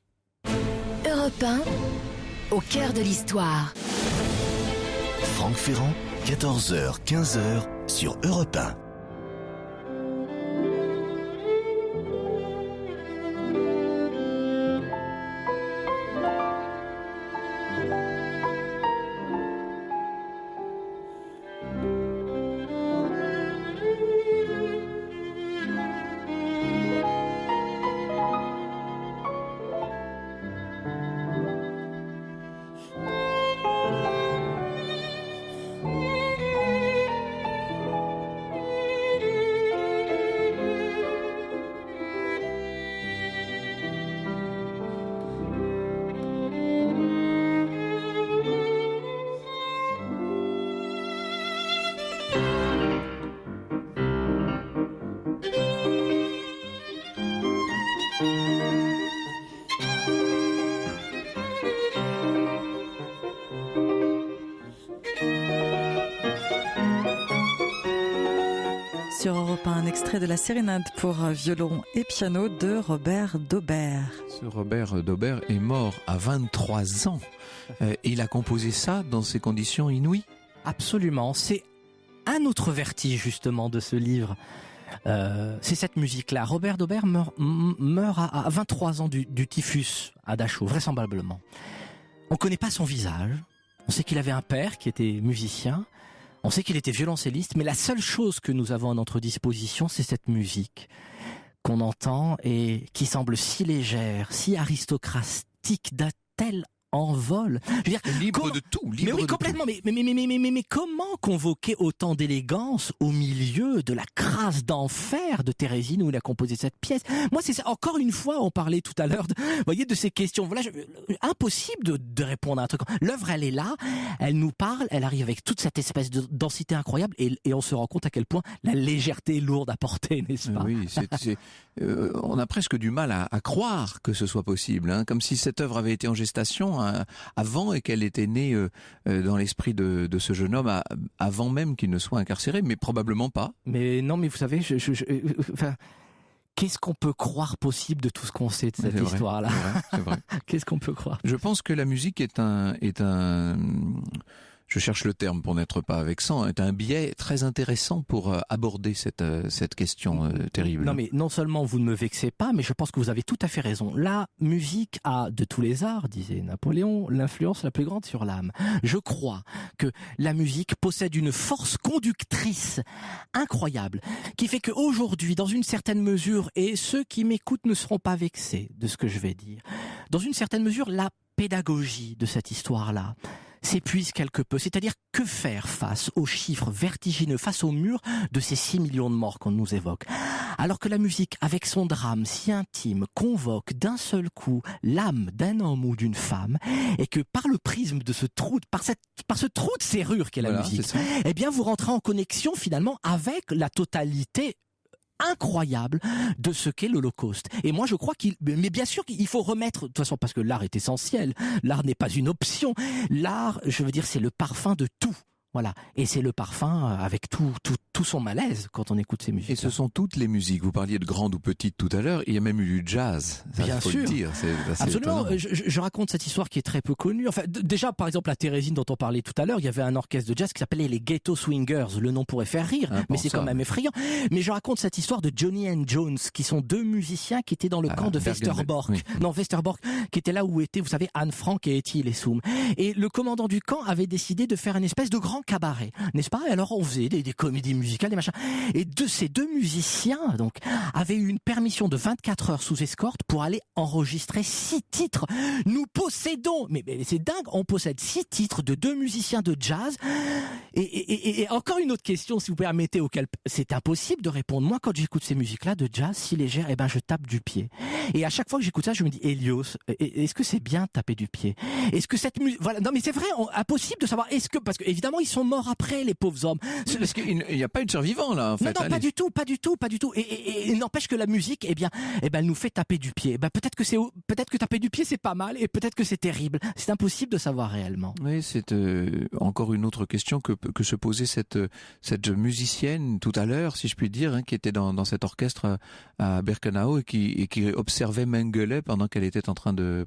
Europe 1, au cœur de l'histoire. Franck Ferrand, 14h, 15h sur Europe 1. Sur Europe 1, un extrait de la sérénade pour violon et piano de Robert Daubert. Ce Robert Daubert est mort à 23 ans. Et il a composé ça dans ces conditions inouïes. Absolument, c'est un autre vertige justement de ce livre. C'est cette musique-là. Robert Daubert meurt à 23 ans du typhus à Dachau, vraisemblablement. On ne connaît pas son visage. On sait qu'il avait un père qui était musicien. On sait qu'il était violoncelliste, mais la seule chose que nous avons à notre disposition, c'est cette musique qu'on entend et qui semble si légère, si aristocratique, d'un tel envol. Je veux dire, Libre de tout, libre mais oui, de complètement. Mais comment convoquer autant d'élégance au milieu de la crasse d'enfer de Thérésine où il a composé cette pièce? Moi, c'est ça. Encore une fois, on parlait tout à l'heure, vous voyez, de ces questions. Voilà, impossible de répondre à un truc. L'œuvre, elle est là, elle nous parle, elle arrive avec toute cette espèce de densité incroyable et on se rend compte à quel point la légèreté est lourde à porter, n'est-ce pas? Oui, on a presque du mal à croire que ce soit possible, hein, comme si cette œuvre avait été en gestation avant et qu'elle était née dans l'esprit de ce jeune homme avant même qu'il ne soit incarcéré, mais probablement pas. Mais non, mais vous savez, enfin, qu'est-ce qu'on peut croire possible de tout ce qu'on sait de cette histoire-là? C'est vrai. Qu'est-ce qu'on peut croire? Je pense que la musique est un je cherche le terme pour n'être pas vexant, est un biais très intéressant pour aborder cette question terrible. Non, mais non seulement vous ne me vexez pas, mais je pense que vous avez tout à fait raison. La musique a, de tous les arts, disait Napoléon, l'influence la plus grande sur l'âme. Je crois que la musique possède une force conductrice incroyable, qui fait qu'aujourd'hui, dans une certaine mesure, et ceux qui m'écoutent ne seront pas vexés de ce que je vais dire, dans une certaine mesure, la pédagogie de cette histoire-là s'épuise quelque peu. C'est-à-dire, que faire face aux chiffres vertigineux, face au mur de ces 6 millions de morts qu'on nous évoque? Alors que la musique, avec son drame si intime, convoque d'un seul coup l'âme d'un homme ou d'une femme, et que par le prisme de ce trou, par ce trou de serrure qu'est la musique, eh bien, vous rentrez en connexion finalement avec la totalité incroyable de ce qu'est l'Holocauste. Et moi, je crois mais bien sûr qu'il faut remettre, de toute façon, parce que l'art est essentiel. L'art n'est pas une option. L'art, je veux dire, c'est le parfum de tout. Voilà. Et c'est le parfum avec tout son malaise quand on écoute ces musiques. Et ce sont toutes les musiques. Vous parliez de grandes ou petites tout à l'heure. Il y a même eu du jazz. Ça, bien faut sûr. le dire. C'est absolument. Étonnant. Je raconte cette histoire qui est très peu connue. Enfin, déjà, par exemple, à Thérésine dont on parlait tout à l'heure, il y avait un orchestre de jazz qui s'appelait les Ghetto Swingers. Le nom pourrait faire rire, mais c'est quand même effrayant. Mais je raconte cette histoire de Johnny and Jones, qui sont deux musiciens qui étaient dans le camp de Westerbork. Oui. Non, Westerbork, qui était là où étaient, vous savez, Anne Frank et Etty Hillesum. Et le commandant du camp avait décidé de faire une espèce de grand cabaret, n'est-ce pas? Et alors on faisait des comédies musicales, des machins. Et ces deux musiciens, donc, avaient eu une permission de 24 heures sous escorte pour aller enregistrer 6 titres. Nous possédons, mais c'est dingue, on possède 6 titres de 2 musiciens de jazz. Et encore une autre question, si vous permettez, auquel c'est impossible de répondre. Moi, quand j'écoute ces musiques-là de jazz si légères, eh ben, je tape du pied. Et à chaque fois que j'écoute ça, je me dis, Hélios, est-ce que c'est bien de taper du pied? Est-ce que cette musique, voilà, non, mais c'est vrai, impossible de savoir, parce que, évidemment, ils sont morts après, les pauvres hommes. Parce qu'il n'y a pas eu de survivants, là, en fait. Non, pas du tout. Et n'empêche que la musique, eh bien, elle nous fait taper du pied. Ben, peut-être que taper du pied, c'est pas mal, et peut-être que c'est terrible. C'est impossible de savoir réellement. Oui, c'est encore une autre question que se posait cette musicienne tout à l'heure, si je puis dire, hein, qui était dans cet orchestre à Birkenau et qui observait Mengele pendant qu'elle était en train de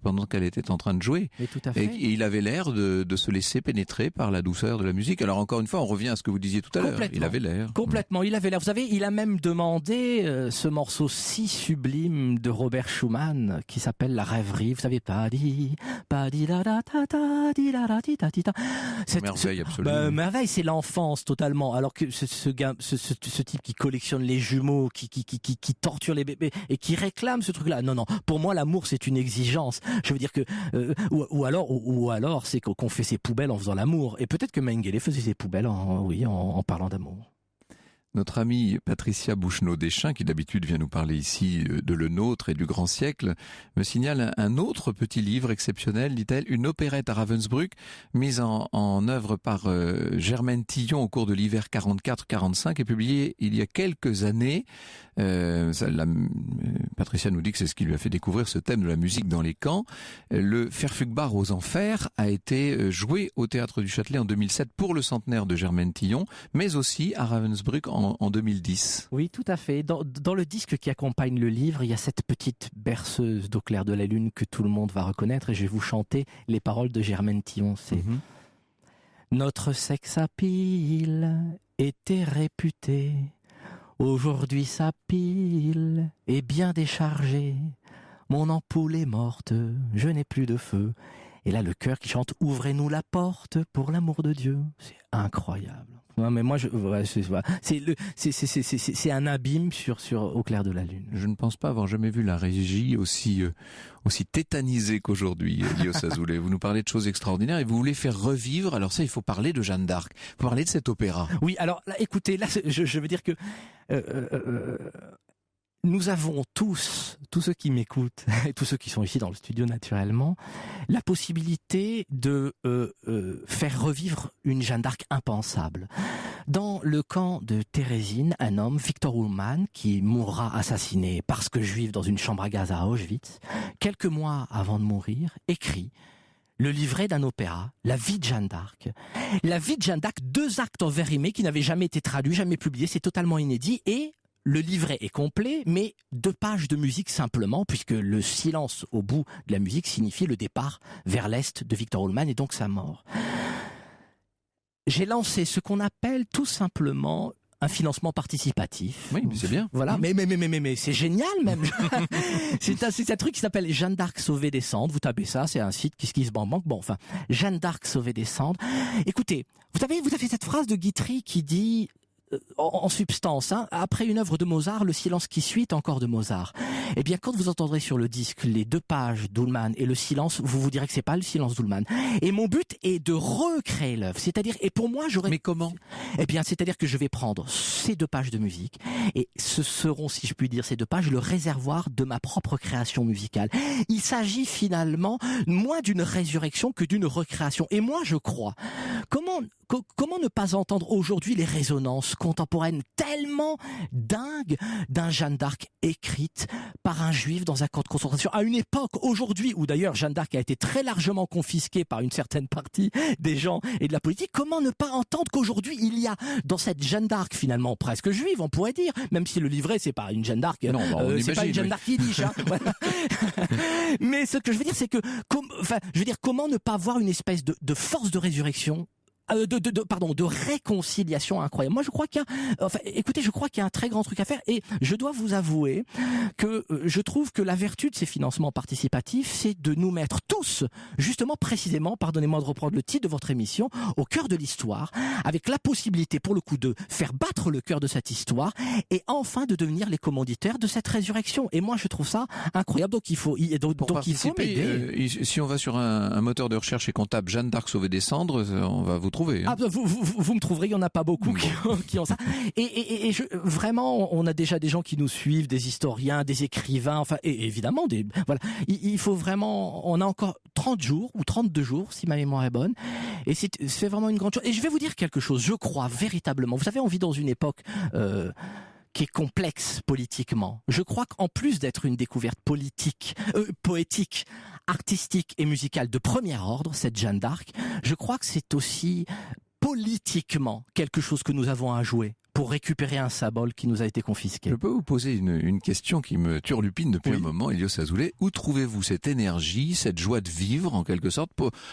jouer. Et tout à fait. Et il avait l'air de se laisser pénétrer par la douceur de la musique. Alors encore une fois, on revient à ce que vous disiez tout à l'heure. Il avait l'air. Complètement, il avait l'air. Vous savez, il a même demandé ce morceau si sublime de Robert Schumann qui s'appelle La Rêverie. Vous savez, merveille absolument. Merveille, c'est l'enfance totalement. Alors que ce type qui collectionne les jumeaux, qui torture les bébés et qui réclame ce truc-là. Non. Pour moi, l'amour, c'est une exigence. Je veux dire que ou alors, c'est qu'on fait ses poubelles en faisant l'amour. Et peut-être que Mengele faisait ses poubelles en parlant d'amour. Notre amie Patricia Bouchenaud-Deschamps, qui d'habitude vient nous parler ici de Le Nôtre et du Grand Siècle, me signale un autre petit livre exceptionnel, dit-elle, une opérette à Ravensbrück, mise en œuvre par Germaine Tillon au cours de l'hiver 44-45 et publiée il y a quelques années. Patricia nous dit que c'est ce qui lui a fait découvrir ce thème de la musique dans les camps. Le Verfügbar aux Enfers a été joué au Théâtre du Châtelet en 2007 pour le centenaire de Germaine Tillon, mais aussi à Ravensbrück en 2010. Oui, tout à fait. Dans le disque qui accompagne le livre, il y a cette petite berceuse d'Au clair de la lune que tout le monde va reconnaître, et je vais vous chanter les paroles de Germaine Tillon. C'est Notre sexe à pile était réputé. Aujourd'hui sa pile est bien déchargée. Mon ampoule est morte, je n'ai plus de feu. Et là le chœur qui chante Ouvrez-nous la porte pour l'amour de Dieu. C'est incroyable. Non, mais moi c'est un abîme sur Au clair de la lune. Je ne pense pas avoir jamais vu la régie aussi tétanisée qu'aujourd'hui, Elios Azoulay. Vous nous parlez de choses extraordinaires et vous voulez faire revivre. Alors ça, il faut parler de Jeanne d'Arc. Il faut parler de cet opéra. Oui, alors là, écoutez, là, je veux dire que nous avons tous ceux qui m'écoutent et tous ceux qui sont ici dans le studio naturellement, la possibilité de faire revivre une Jeanne d'Arc impensable. Dans le camp de Térésine, un homme, Victor Ullmann, qui mourra assassiné parce que juif dans une chambre à gaz à Auschwitz, quelques mois avant de mourir, écrit le livret d'un opéra, La vie de Jeanne d'Arc. La vie de Jeanne d'Arc, 2 actes en vers rimés qui n'avaient jamais été traduits, jamais publiés, c'est totalement inédit, et le livret est complet, mais 2 pages de musique simplement, puisque le silence au bout de la musique signifie le départ vers l'Est de Victor Ullmann et donc sa mort. J'ai lancé ce qu'on appelle tout simplement un financement participatif. Oui, mais c'est bien. Voilà, mais c'est génial même. c'est un truc qui s'appelle Jeanne d'Arc sauvée des cendres. Vous tapez ça, c'est un site qui se banque. Bon, enfin, Jeanne d'Arc sauvée des cendres. Écoutez, vous avez cette phrase de Guitry qui dit en substance, hein, après une œuvre de Mozart, le silence qui suit est encore de Mozart. Eh bien, quand vous entendrez sur le disque les 2 pages d'Ullmann et le silence, vous vous direz que c'est pas le silence d'Ullmann. Et mon but est de recréer l'œuvre. C'est-à-dire, et pour moi, Mais comment ? Eh bien, c'est-à-dire que je vais prendre ces 2 pages de musique et ce seront, si je puis dire, ces 2 pages, le réservoir de ma propre création musicale. Il s'agit finalement moins d'une résurrection que d'une recréation. Et moi, je crois, comment ne pas entendre aujourd'hui les résonances contemporaines tellement dingues d'un Jeanne d'Arc écrite par un juif dans un camp de concentration à une époque aujourd'hui où d'ailleurs Jeanne d'Arc a été très largement confisquée par une certaine partie des gens et de la politique. Comment ne pas entendre qu'aujourd'hui il y a dans cette Jeanne d'Arc finalement presque juive, on pourrait dire, même si le livret c'est pas une Jeanne d'Arc, c'est pas une Jeanne d'Arc yiddish, hein, voilà. Mais ce que je veux dire c'est que comment ne pas avoir une espèce de force de résurrection, de réconciliation incroyable. Moi, je crois qu'il y a un très grand truc à faire, et je dois vous avouer que je trouve que la vertu de ces financements participatifs, c'est de nous mettre tous, justement, précisément, pardonnez-moi de reprendre le titre de votre émission, au cœur de l'histoire, avec la possibilité, pour le coup, de faire battre le cœur de cette histoire, et enfin de devenir les commanditaires de cette résurrection. Et moi, je trouve ça incroyable. Donc, il faut m'aider. Si on va sur un moteur de recherche et qu'on tape Jeanne d'Arc sauvée des cendres, on va vous trouver. Hein. Ah, vous me trouverez, il n'y en a pas beaucoup qui ont ça. Et vraiment, on a déjà des gens qui nous suivent, des historiens, des écrivains, enfin, et évidemment, voilà. Il faut vraiment, on a encore 30 jours, ou 32 jours, si ma mémoire est bonne. Et c'est vraiment une grande chose. Et je vais vous dire quelque chose, je crois véritablement. Vous savez, on vit dans une époque, qui est complexe politiquement. Je crois qu'en plus d'être une découverte politique, poétique, artistique et musicale de premier ordre, cette Jeanne d'Arc, je crois que c'est aussi politiquement quelque chose que nous avons à jouer pour récupérer un symbole qui nous a été confisqué. Je peux vous poser une question qui me turlupine depuis un moment, Elios Azoulay. Où trouvez-vous cette énergie, cette joie de vivre, en quelque sorte,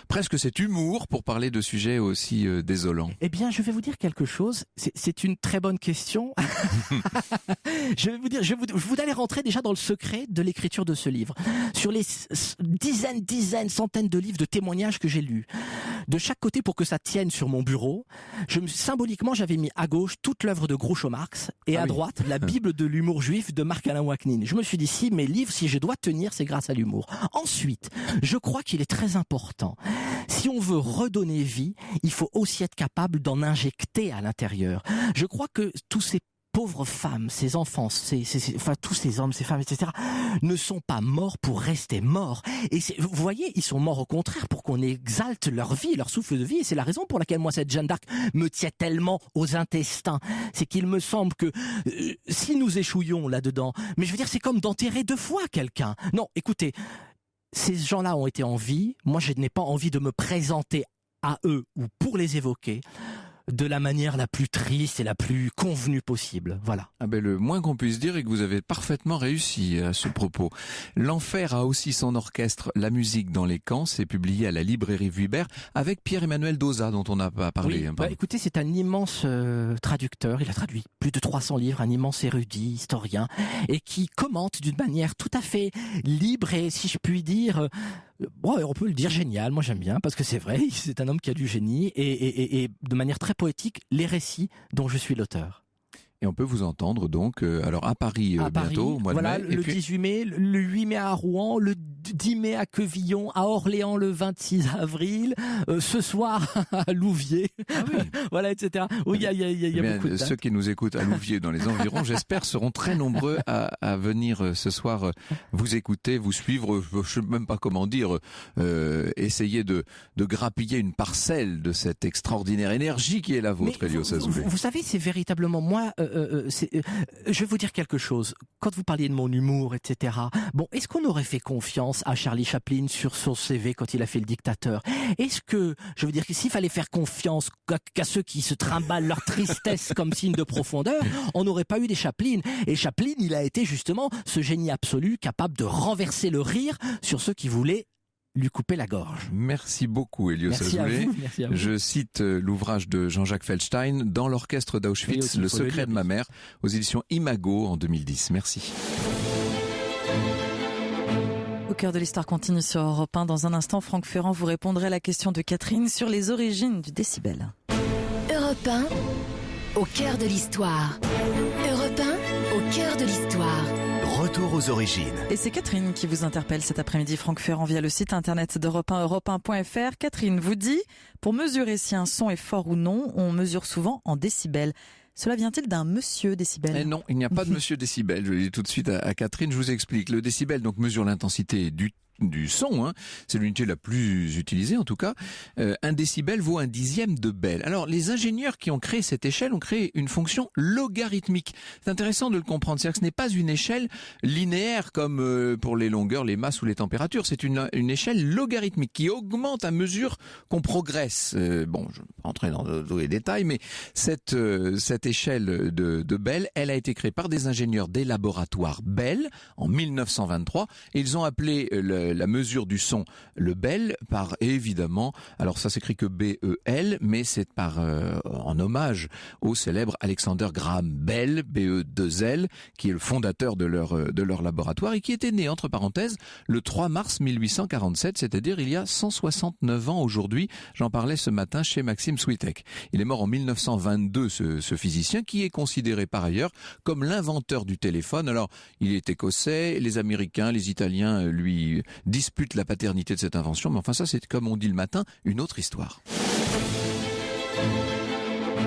presque cet humour pour parler de sujets aussi désolants? Eh bien, je vais vous dire quelque chose. C'est une très bonne question. Je vais vous dire, vous allez rentrer déjà dans le secret de l'écriture de ce livre. Sur les dizaines, centaines de livres de témoignages que j'ai lus, de chaque côté pour que ça tienne sur mon bureau, symboliquement, j'avais mis à gauche toute l'œuvre de Groucho Marx et à droite la Bible de l'humour juif de Marc-Alain Waknin. Je me suis dit, si mes livres, si je dois tenir, c'est grâce à l'humour. Ensuite, je crois qu'il est très important. Si on veut redonner vie, il faut aussi être capable d'en injecter à l'intérieur. Je crois que tous ces pauvres pauvres femmes, ces enfants, enfin tous ces hommes, ces femmes, etc., ne sont pas morts pour rester morts. Et vous voyez, ils sont morts au contraire pour qu'on exalte leur vie, leur souffle de vie. Et c'est la raison pour laquelle moi, cette Jeanne d'Arc me tient tellement aux intestins. C'est qu'il me semble que si nous échouions là-dedans, mais je veux dire, c'est comme d'enterrer 2 fois quelqu'un. Non, écoutez, ces gens-là ont été en vie. Moi, je n'ai pas envie de me présenter à eux ou pour les évoquer de la manière la plus triste et la plus convenue possible. Voilà. Ah ben, le moins qu'on puisse dire est que vous avez parfaitement réussi à ce propos. L'Enfer a aussi son orchestre La musique dans les camps. C'est publié à la librairie Vuibert avec Pierre-Emmanuel Doza, dont on n'a pas parlé. Oui, écoutez, c'est un immense traducteur. Il a traduit plus de 300 livres, un immense érudit, historien, et qui commente d'une manière tout à fait libre et, si je puis dire, bon, on peut le dire génial, moi j'aime bien, parce que c'est vrai, c'est un homme qui a du génie, et de manière très poétique, les récits dont je suis l'auteur. Et on peut vous entendre donc alors à Paris bientôt, au mois de mai. Le 18 mai, le 8 mai à Rouen, le 10 mai à Quevillon, à Orléans le 26 avril, ce soir à Louviers, voilà, etc. Oui, il y a beaucoup de dates. Ceux qui nous écoutent à Louviers dans les environs, j'espère, seront très nombreux à venir ce soir vous écouter, vous suivre, je ne sais même pas comment dire, essayer de grappiller une parcelle de cette extraordinaire énergie qui est la vôtre, Elios Azoulay. Vous savez, c'est véritablement moi... je vais vous dire quelque chose. Quand vous parliez de mon humour, etc. Bon, est-ce qu'on aurait fait confiance à Charlie Chaplin sur son CV quand il a fait Le Dictateur? Est-ce que, je veux dire, que s'il fallait faire confiance qu'à ceux qui se trimballent leur tristesse comme signe de profondeur, on n'aurait pas eu des Chaplin. Et Chaplin, il a été justement ce génie absolu capable de renverser le rire sur ceux qui voulaient lui couper la gorge. Merci beaucoup, Elios Azoulay. Merci à vous. Je cite l'ouvrage de Jean-Jacques Feldstein, Dans l'orchestre d'Auschwitz, Le secret de ma mère, aux éditions Imago en 2010. Merci. Au cœur de l'histoire continue sur Europe 1. Dans un instant, Franck Ferrand vous répondra à la question de Catherine sur les origines du décibel. Europe 1, au cœur de l'histoire. Europe 1, au cœur de l'histoire. Retour aux origines. Et c'est Catherine qui vous interpelle cet après-midi, Franck Ferrand, via le site internet d'Europe 1, europe1.fr. Catherine vous dit, pour mesurer si un son est fort ou non, on mesure souvent en décibels. Cela vient-il d'un monsieur décibel? Non, il n'y a pas de monsieur décibel. Je le dis tout de suite à Catherine, je vous explique. Le décibel donc mesure l'intensité du son, hein. C'est l'unité la plus utilisée en tout cas. 1 décibel vaut 1/10 de bel. Alors les ingénieurs qui ont créé cette échelle ont créé une fonction logarithmique. C'est intéressant de le comprendre, c'est-à-dire que ce n'est pas une échelle linéaire comme pour les longueurs, les masses ou les températures. C'est une échelle logarithmique qui augmente à mesure qu'on progresse. Bon, je ne vais pas entrer dans tous les détails, mais cette échelle de Bell, elle a été créée par des ingénieurs des laboratoires Bell en 1923 et ils ont appelé la mesure du son le Bell par, évidemment, alors ça s'écrit que B-E-L, mais c'est en hommage au célèbre Alexander Graham Bell, B-E-2-L, qui est le fondateur de leur laboratoire et qui était né, entre parenthèses, le 3 mars 1847, c'est-à-dire il y a 169 ans aujourd'hui. J'en parlais ce matin chez Maxime Switek. Il est mort en 1922, ce physicien, qui est considéré par ailleurs comme l'inventeur du téléphone. Alors, il est écossais, les Américains, les Italiens lui disputent la paternité de cette invention, mais enfin ça, c'est comme on dit le matin, une autre histoire.